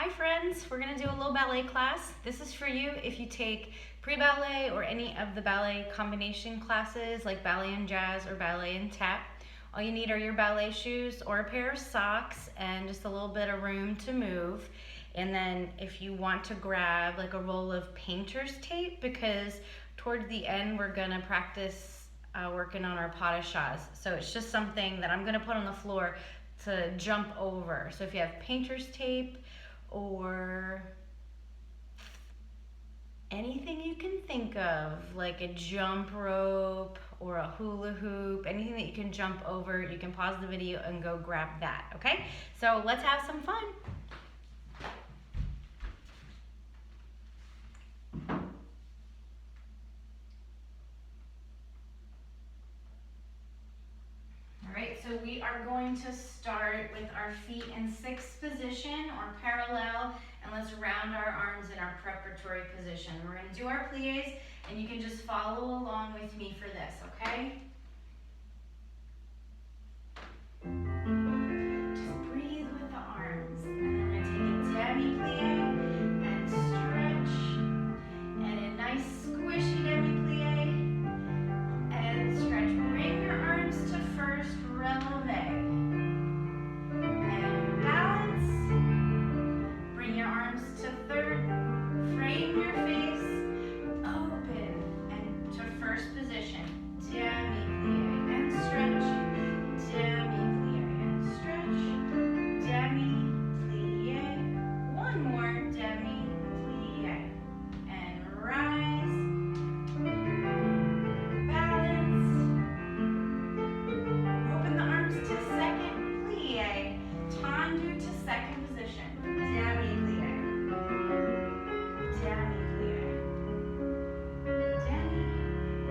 Hi friends, we're going to do a little ballet class. This is for you if you take pre-ballet or any of the ballet combination classes like ballet and jazz or ballet and tap. All you need are your ballet shoes or a pair of socks and just a little bit of room to move. And then if you want to grab like a roll of painter's tape, because toward the end we're going to practice working on our pas de chats. So it's just something that I'm going to put on the floor to jump over. So if you have painter's tape or anything you can think of, like a jump rope or a hula hoop, anything that you can jump over, you can pause the video and go grab that, okay? So let's have some fun. Alright, so we are going to start with our feet in sixth position or parallel, and let's round our arms in our preparatory position. We're going to do our pliés, and you can just follow along with me for this, okay? Just breathe with the arms, and then we're going to take a demi-plié and stretch, and a nice squishy demi-plié and stretch. Bring your arms to first releve and balance. Bring your arms to third, frame your face, open and to first position. Demi-plié and stretch, demi-plié and stretch, demi-plié. One more demi-plié and rise.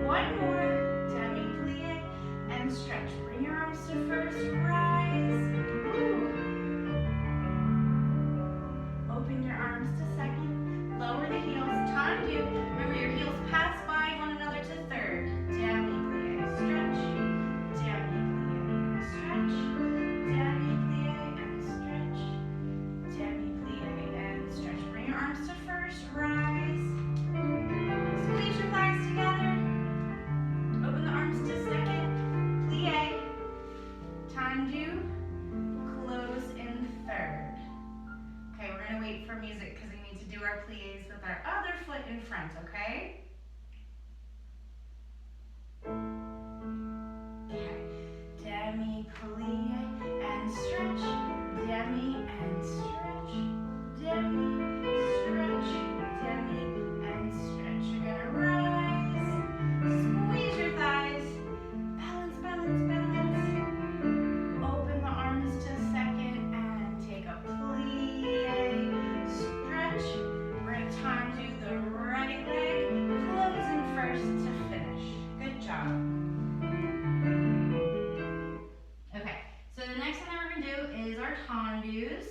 One more demi-plié and stretch. Bring your arms to first, rise. Ooh. Open your arms to second. Lower the heels. Tendu. Remember your heels pass by one another to third. Demi-plié, stretch. Demi-plié and stretch. Demi-plié and stretch. Demi-plié and stretch. Bring your arms to first, rise. Squeeze your thighs together. Open the arms to second, plié, tendu, close in third. Okay, we're going to wait for music because we need to do our pliés with our other foot in front, okay? Okay, demi-plié and stretch, demi and stretch, demi, stretch, demi and stretch. You're going to rise. Squeeze your thighs. Balance, balance, balance. Open the arms to second and take a plie. Stretch. We're going to time do the right leg. Close in first to finish. Good job. Okay, so the next thing that we're going to do is our tendus.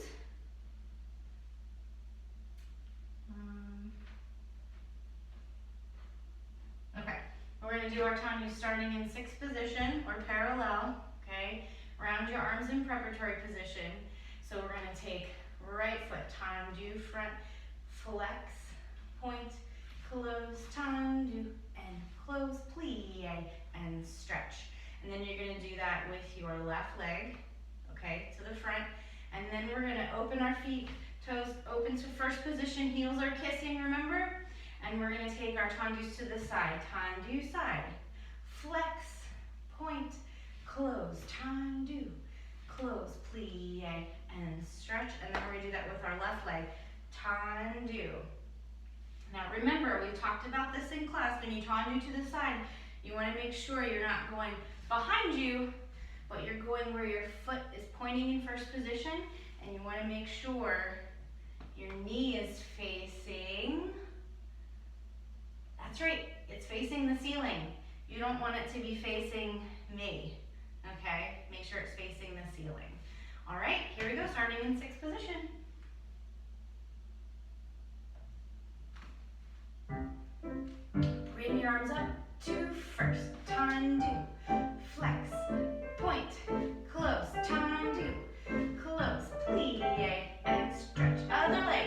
Okay. We're going to do our tendus starting in sixth position or parallel, okay? Round your arms in preparatory position. So we're going to take right foot, tendu, front, flex, point, close, tendu, and close, plie, and stretch. And then you're going to do that with your left leg, okay, to the front. And then we're going to open our feet, toes open to first position, heels are kissing, remember? And we're going to take our tendus to the side. Tendu, side. Flex, point, close. Tendu, close, plie, and stretch. And then we're going to do that with our left leg. Tendu. Now remember, we talked about this in class. When you tendu to the side, you want to make sure you're not going behind you, but you're going where your foot is pointing in first position. And you want to make sure your knee is facing. That's right, it's facing the ceiling. You don't want it to be facing me, okay? Make sure it's facing the ceiling. All right, here we go, starting in sixth position. Bring your arms up to first, tendu, flex, point, close, tendu, close, plie, and stretch. Other leg.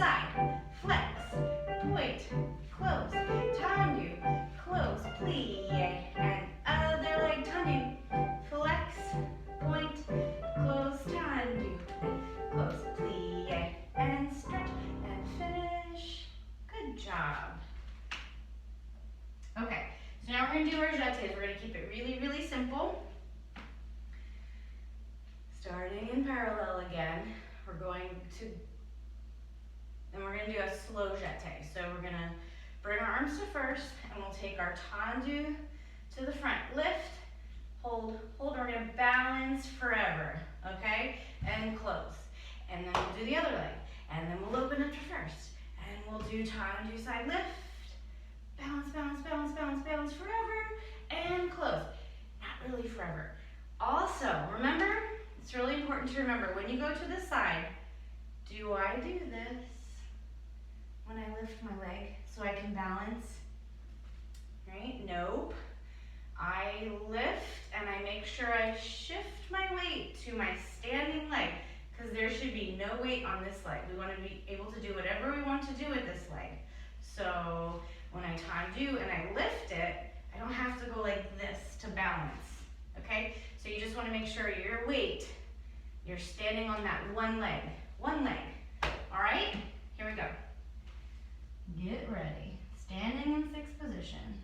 side, flex, point, close, tendu, close, plie, and other leg, tendu, flex, point, close, tendu, close, plie, and stretch, and finish. Good job. Okay, so now we're going to do our jetés. We're going to keep it really, really simple. Starting in parallel again, we're going to do a slow jeté. So we're going to bring our arms to first, and we'll take our tendu to the front. Lift, hold, hold. We're going to balance forever, okay? And close. And then we'll do the other leg. And then we'll open up to first. And we'll do tendu side lift. Balance, balance, balance, balance, balance forever. And close. Not really forever. Also, remember, it's really important to remember, when you go to the side, do I do this when I lift my leg so I can balance? Right? Nope. I lift and I make sure I shift my weight to my standing leg, because there should be no weight on this leg. We want to be able to do whatever we want to do with this leg. So when I tendu and I lift it, I don't have to go like this to balance. Okay? So you just want to make sure your weight, you're standing on that one leg. One leg. All right? Here we go. Get ready. Standing in sixth position.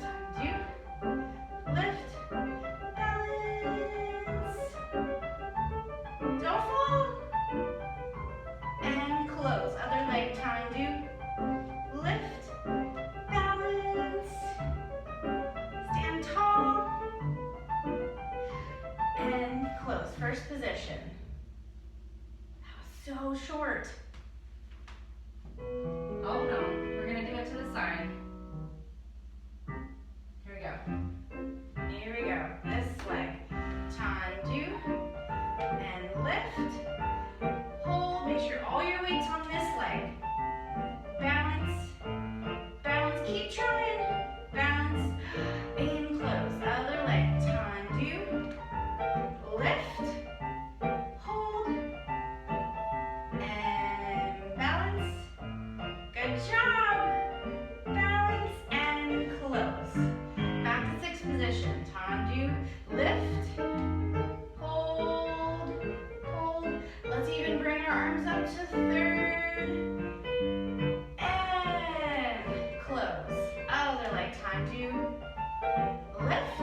Tendu, lift, balance. Don't fall. And close. Other leg, tendu, lift, balance. Stand tall. And close. First position. That was so short. Oh no, we're gonna do it to the side. Here we go. Here we go. This leg. Tendu and lift. Hold. Make sure all your weight's on this leg. Balance. Balance. Keep trying. Balance. And close. Other leg. Tendu. Lift. Hold. And balance. Good job. Balance and close. Back to sixth position. Tendu, lift, hold, hold. Let's even bring our arms up to third. And close. Other leg. Tendu, lift,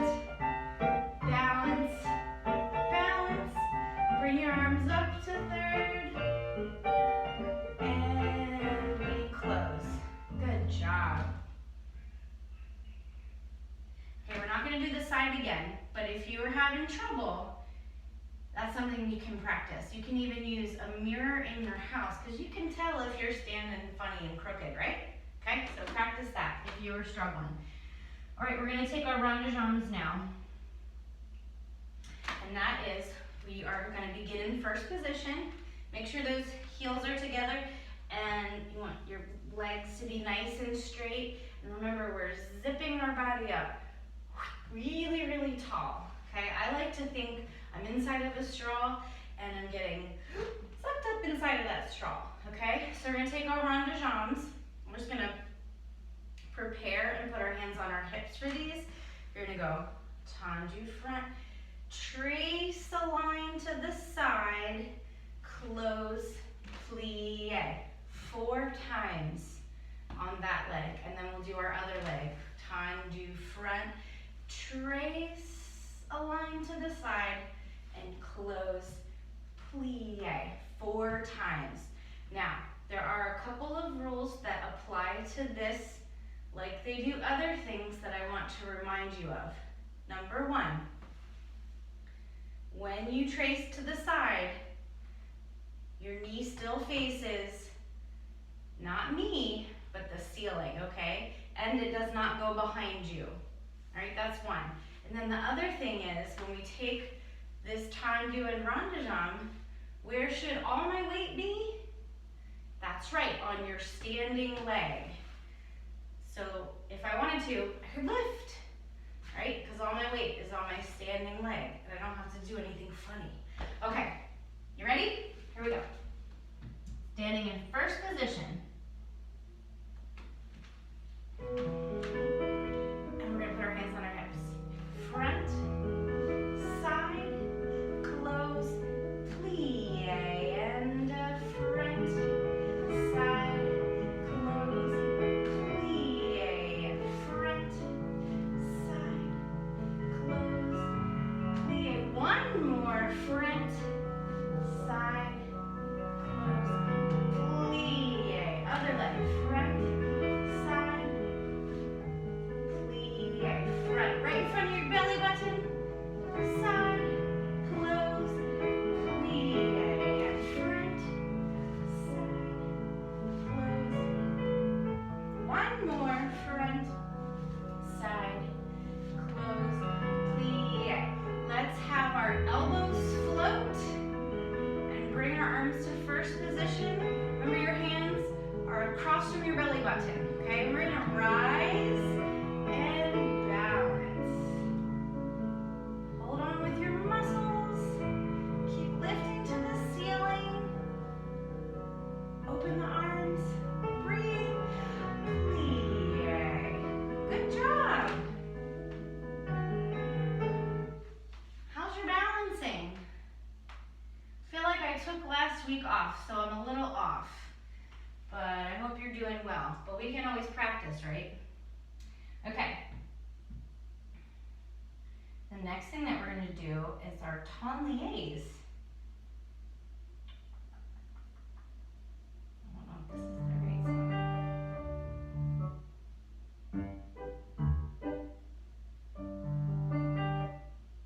balance, balance. Bring your arms up to third. And we close. Good job. Okay, we're not going to do the side again, but if you are having trouble, that's something you can practice. You can even use a mirror in your house, because you can tell if you're standing funny and crooked, right? Okay, so practice that if you are struggling. All right, we're going to take our rond de jambes now. And that is, we are going to begin in first position. Make sure those heels are together, and you want your legs to be nice and straight. And remember, we're zipping our body up really, really tall. Okay, I like to think I'm inside of a straw and I'm getting sucked up inside of that straw. Okay, so we're going to take our rond de jambes. We're just going to prepare and put our hands on our hips for these. You're going to go tendu front, trace a line to the side, close, plie. 4 times on that leg, and then we'll do our other leg. Tendu front, trace a line to the side, and close, plie. 4 times. Now, there are a couple of rules that apply to this, like they do other things, that I want to remind you of. Number 1, when you trace to the side, your knee still faces not me, but the ceiling, okay? And it does not go behind you. All right, that's 1. And then the other thing is, when we take this tendu and rond de jambe, where should all my weight be? That's right, on your standing leg. So if I wanted to, I could lift first position. And we're gonna put our hands on our hips. Front, side, close, plie, and front, side, close, plie, and front, side, close, plie. One more, front, side, close, plie. Other leg, front, side, plie. Front, right in front of your belly button, side, close, plie. And front, side, close. One more, front, side, close, plie. Let's have our elbows float and bring our arms to first position. Remember, your hands are across from your belly button. Okay, we're gonna rise and balance. Hold on with your muscles. Keep lifting to the ceiling. Open the arms. Breathe. Plie. Good job. How's your balancing? I feel like I took last week off, so I'm a little off. But I hope you're doing well. But we can always practice, right? Okay. The next thing that we're going to do is our tenliers. I don't know if this is the right song.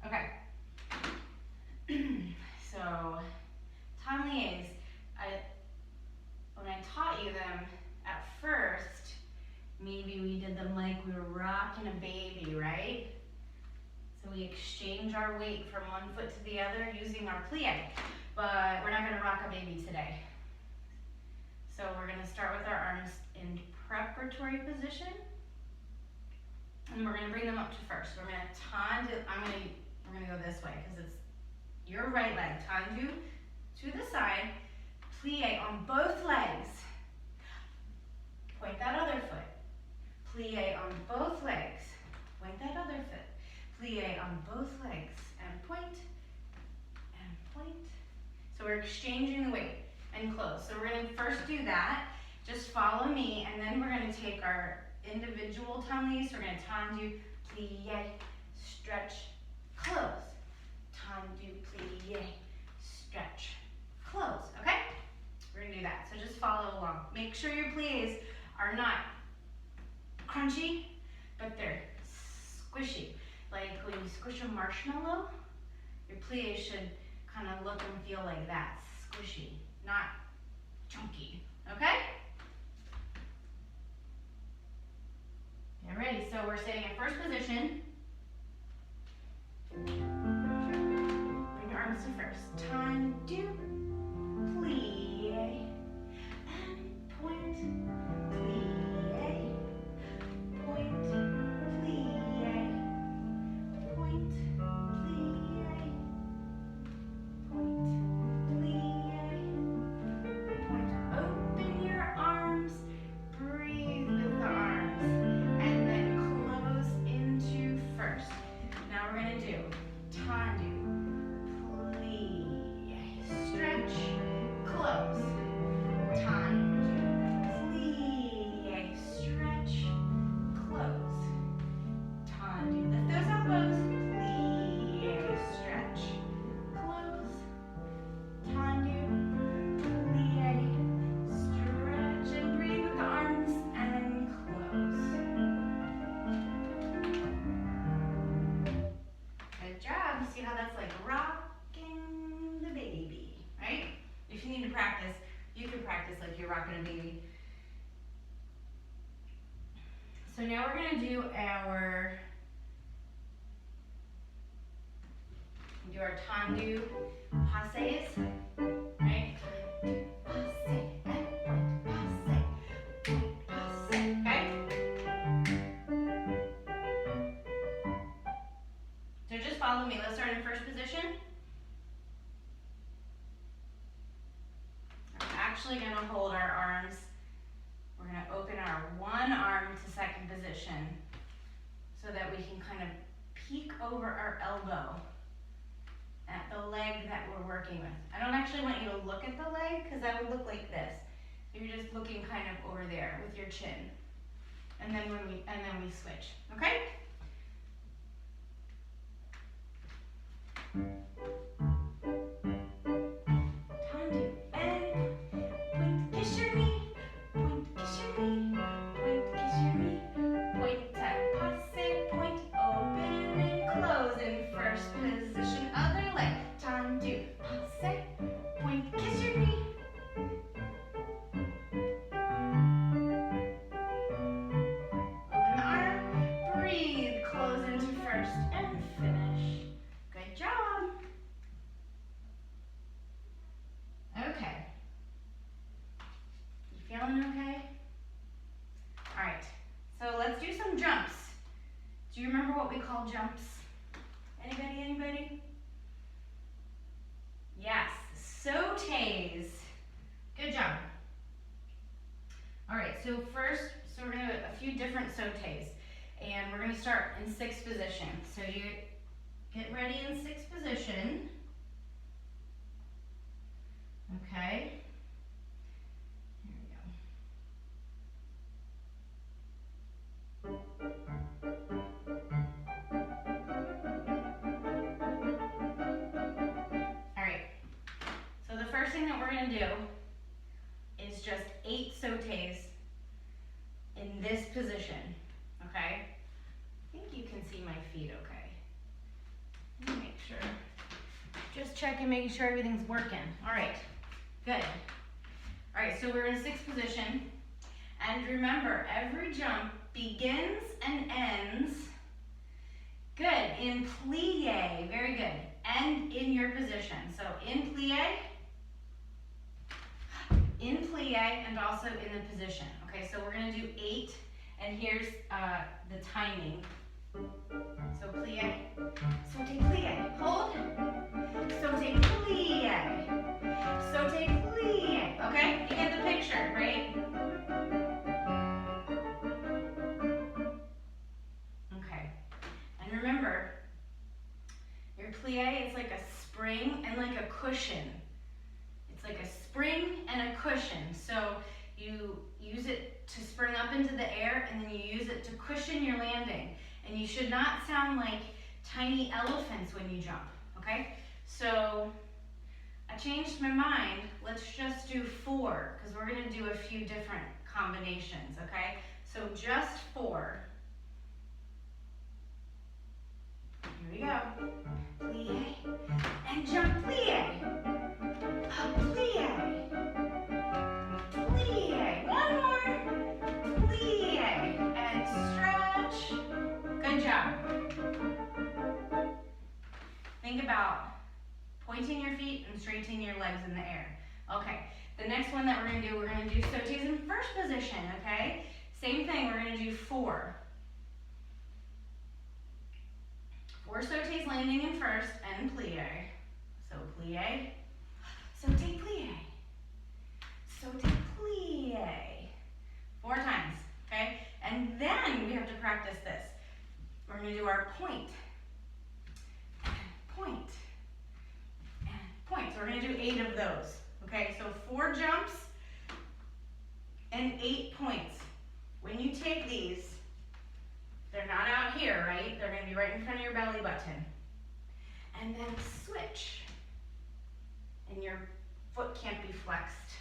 Okay. So, tenliers, when I taught you them at first, maybe we did them like we were rocking a baby, right? So we exchange our weight from one foot to the other using our plie, but we're not gonna rock a baby today. So we're gonna start with our arms in preparatory position, and we're gonna bring them up to first. We're gonna tendu, we're gonna go this way because it's your right leg. Tendu to the side, plie on both legs. Point that other foot. Plie on both legs. Point that other foot. Plie on both legs. And point. And point. So we're exchanging the weight and close. So we're going to first do that. Just follow me. And then we're going to take our individual tenlies. So we're going to tendu, plie, stretch, close. Tendu, plie, stretch, close. Okay? We're going to do that. So just follow along. Make sure your plies are not crunchy, but they're squishy. Like when you squish a marshmallow, your plies should kind of look and feel like that. Squishy, not chunky. Okay? Get ready. So we're sitting in first position. Bring your arms to first. Tendu, plie, and point, plie, point, plie, point, plie, point, plie, point. Open your arms, breathe with the arms, and then close into first. Now we're going to do tendu, plie, stretch, close. Tendu, plie, stretch, close. Tendu, lift those elbows, plie, stretch, close. Tendu, plie, stretch, and breathe with the arms, and close. Good job. See how that's like rocking the baby, right? If you need to practice, you can practice like you're rocking a baby. So now we're going to do our tendu passes, right? Passe, and point, passe, point, passe, okay? So just follow me. Let's start in first position. I'm actually going to hold our arms over our elbow at the leg that we're working with. I don't actually want you to look at the leg because that would look like this. You're just looking kind of over there with your chin. And then we switch. Okay? Time to bend. Point, kiss your knee. Point, kiss your knee. Point, kiss your knee. Point and passe. Point, open and close in first position. Other leg. Time to passe. Point, kiss your knee. Open the arm. Breathe. Close into first and finish. Good job. Okay. You feeling okay? All right. So let's do some jumps. Do you remember what we call jumps? Anybody? Anybody? Yes. Sautés. Good job. All right. So first, we're gonna do a few different sautés, and we're gonna start in sixth position. So you get ready in sixth position. Okay. Here we go. All right. So the first thing that we're going to do is just 8 sautés in this position. Okay? I think you can see my feet okay. Let me make sure. Just checking, making sure everything's working. All right. Good. All right, so we're in sixth position. And remember, every jump begins and ends, good, in plie, very good, and in your position. So in plie, and also in the position. Okay, so we're gonna do 8, and here's the timing. So plie, sauté, plie, hold, sauté, plie, sauté, plie. Okay, you get the picture, right? Okay, and remember, your plie is like a spring and like a cushion. It's like a spring and a cushion. So you use it to spring up into the air, and then you use it to cushion your landing. And you should not sound like tiny elephants when you jump, okay? So I changed my mind. Let's just do 4, because we're gonna do a few different combinations, okay? So just 4. Here we go. Plie, and jump, plie. Plie. Plie. One more. Plie, and stretch. Good job. Think about pointing your feet and straightening your legs in the air. Okay, the next one that we're going to do sautés in first position, okay? Same thing, we're going to do 4. 4 sautés landing in first and plie. So plie, sauté, plie, sauté, plie. 4 times, okay? And then we have to practice this. We're going to do our point, and point, and point. So we're going to do 8 of those. Okay, so 4 jumps and 8 points. When you take these, they're not out here, right? They're going to be right in front of your belly button. And then switch. And your foot can't be flexed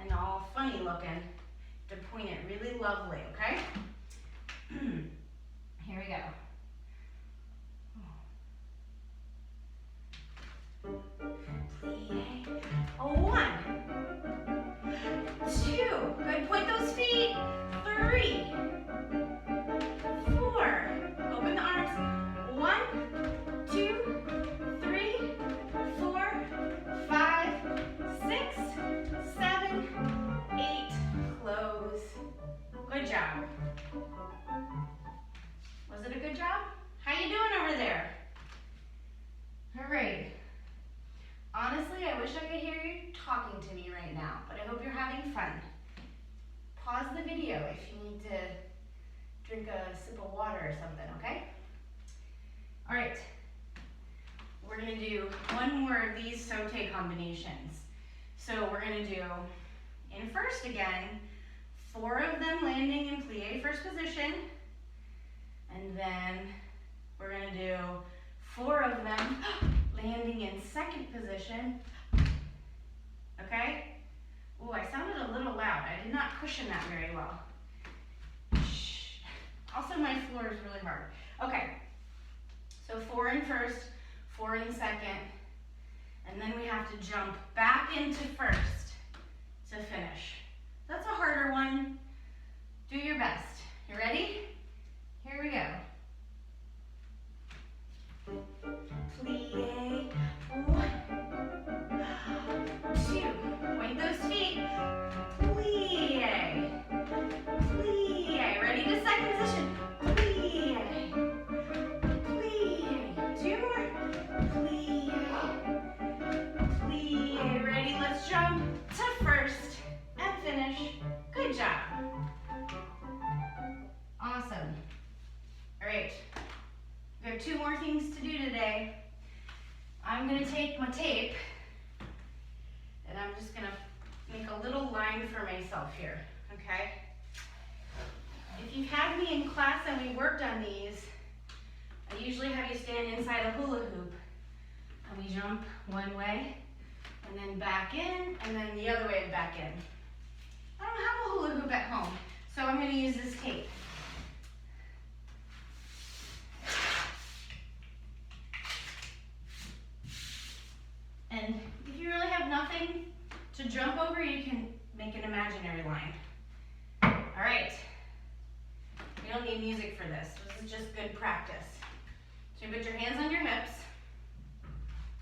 and all funny looking. To point it really lovely, okay? Here we go. Plie. 1, 2. Good. Point those feet. 3, 4. Open the arms. 1, 2, 3, 4, 5, 6, 7, 8. Close. Good job. Was it a good job? right, we're gonna do one more of these saute combinations. So we're gonna do in first again, 4 of them landing in plie first position, and then we're gonna do 4 of them landing in second position, okay? Ooh, I sounded a little loud. I did not cushion that very well. Shh. Also, my floor is really hard. Okay, so 4 in first, 4 in second, and then we have to jump back into first to finish. That's a harder one. Do your best. You ready? Here we go. Plie, 1, 2, point those feet, plie, plie, ready to second position, plie, plie, 2 more, plie, plie, ready, let's jump to first and finish. Good job. Awesome. All right, we have 2 more things to do today. I'm gonna take my tape and I'm just gonna make a little line for myself here, okay? If you've had me in class and we worked on these, I usually have you stand inside a hula hoop and we jump one way and then back in and then the other way and back in. I don't have a hula hoop at home, so I'm gonna use this tape. And if you really have nothing to jump over, you can make an imaginary line. All right. You don't need music for this. This is just good practice. So you put your hands on your hips.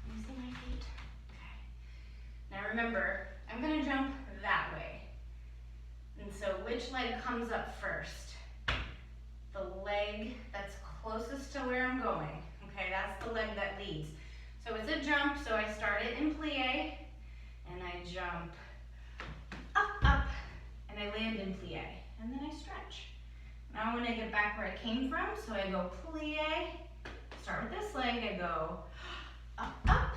Let me see my feet. Okay. Now remember, I'm going to jump that way. And so which leg comes up first? The leg that's closest to where I'm going. Okay, that's the leg that leads. So it's a jump, so I start it in plie, and I jump up, up, and I land in plie, and then I stretch. Now I want to get back where I came from, so I go plie, start with this leg, I go up, up,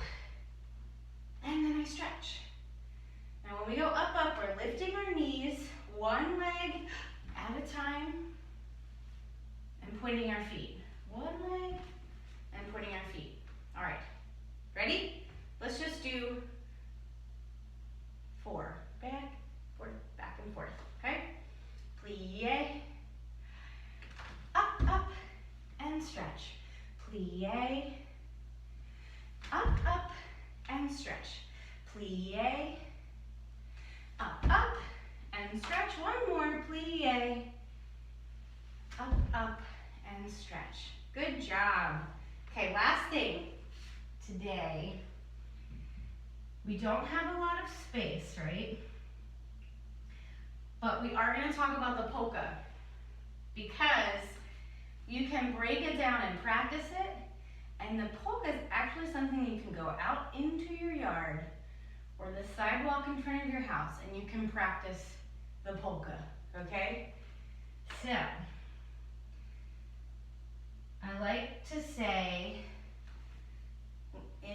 and then I stretch. Now when we go up, up, we're lifting our knees, one leg at a time, and pointing our feet. One leg, and pointing our feet. All right. Ready? Let's just do 4. Back, forth, back and forth. Okay? Plie. Up, up, and stretch. Plie. Up, up, and stretch. Plie. Up, up, and stretch. One more. Plie. Up, up, and stretch. Good job. Okay, last thing. Today, we don't have a lot of space, right? But we are going to talk about the polka because you can break it down and practice it, and the polka is actually something you can go out into your yard or the sidewalk in front of your house and you can practice the polka, okay? So, I like to say,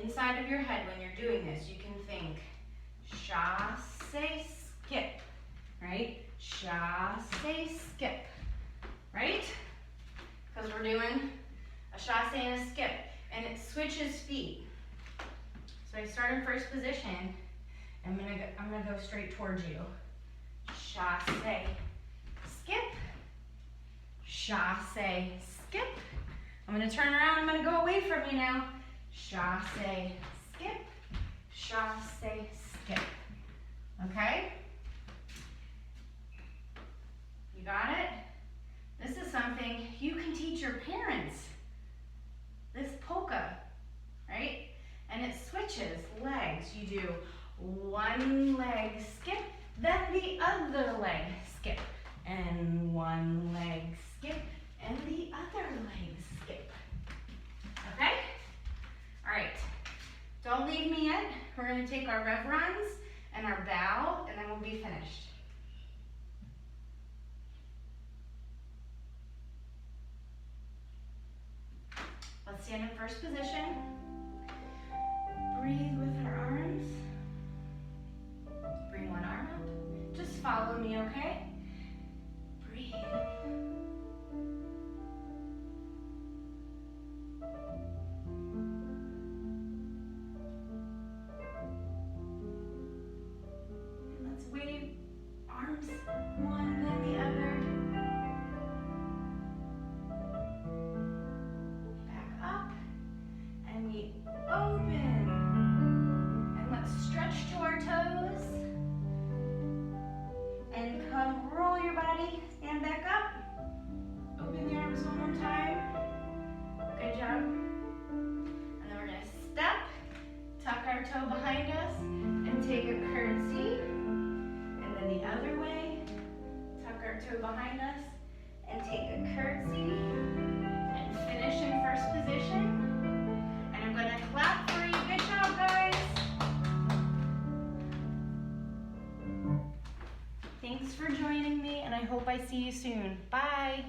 inside of your head when you're doing this, you can think chasse, skip, right? Chasse, skip, right? Because we're doing a chasse and a skip, and it switches feet. So I start in first position, and I'm gonna go straight towards you. Chasse, skip, chasse, skip. I'm gonna turn around, I'm gonna go away from you now. Chasse, skip, chasse, skip. Okay? You got it? This is something you can teach your parents. This polka, right? And it switches legs. You do one leg skip, then the other leg skip, and one leg skip, and the other leg skip. Okay? All right, don't leave me yet. We're gonna take our reverends and our bow, and then we'll be finished. Let's stand in first position. Breathe with our arms. Bring one arm up. Just follow me, okay? Breathe. And let's wave arms one then the other. Back up. And we open. And let's stretch to our toes. And come roll your body. Stand back up. Open the arms one more time. Good job. And then we're going to step, tuck our toe behind us, and take a curtsy. And then the other way, tuck our toe behind us, and take a curtsy. And finish in first position. And I'm going to clap for you. Good job, guys. Thanks for joining me, and I hope I see you soon. Bye.